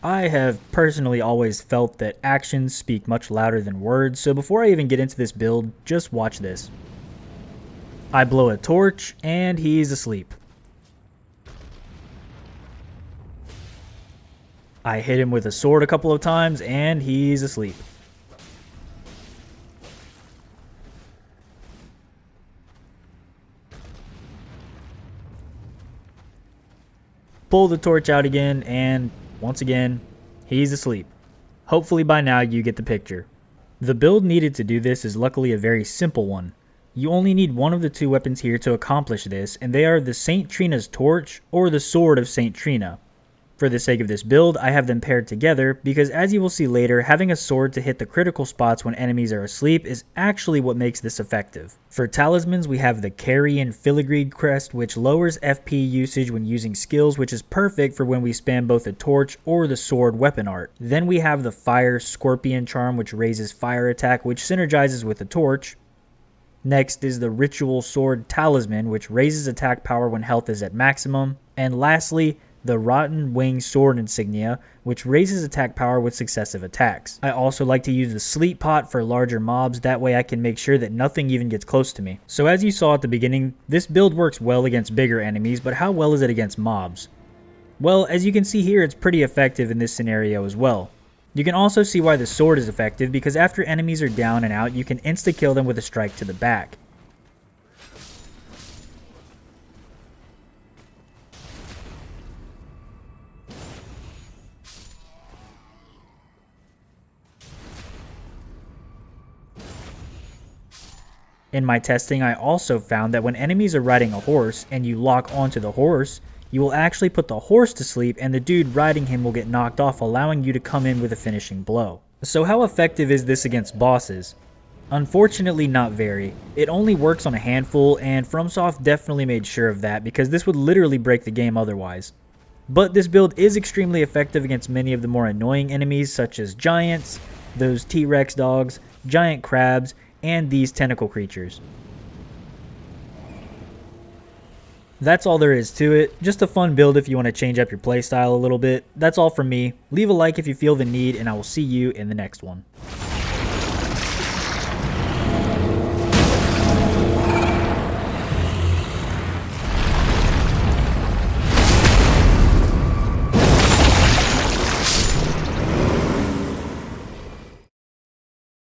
I have personally always felt that actions speak much louder than words, so before I even get into this build, just watch this. I blow a torch, and he's asleep. I hit him with a sword a couple of times, and he's asleep. Pull the torch out again, and once again, he's asleep. Hopefully by now you get the picture. The build needed to do this is luckily a very simple one. You only need one of the two weapons here to accomplish this, and they are the St. Trina's Torch or the Sword of St. Trina. For the sake of this build, I have them paired together because, as you will see later, having a sword to hit the critical spots when enemies are asleep is actually what makes this effective. For talismans, we have the Carrion Filigree Crest, which lowers FP usage when using skills, which is perfect for when we spam both the torch or the sword weapon art. Then we have the Fire Scorpion Charm, which raises fire attack, which synergizes with the torch. Next is the Ritual Sword Talisman, which raises attack power when health is at maximum. And lastly, the Rotten Wing Sword Insignia, which raises attack power with successive attacks. I also like to use the Sleep Pot for larger mobs, that way I can make sure that nothing even gets close to me. So as you saw at the beginning, this build works well against bigger enemies, but how well is it against mobs? Well, as you can see here, it's pretty effective in this scenario as well. You can also see why the sword is effective, because after enemies are down and out, you can insta-kill them with a strike to the back. In my testing, I also found that when enemies are riding a horse and you lock onto the horse, you will actually put the horse to sleep and the dude riding him will get knocked off, allowing you to come in with a finishing blow. So how effective is this against bosses? Unfortunately, not very. It only works on a handful, and FromSoft definitely made sure of that because this would literally break the game otherwise. But this build is extremely effective against many of the more annoying enemies such as giants, those T-Rex dogs, giant crabs, and these tentacle creatures. That's all there is to it. Just a fun build if you want to change up your playstyle a little bit. That's all from me. Leave a like if you feel the need, and I will see you in the next one.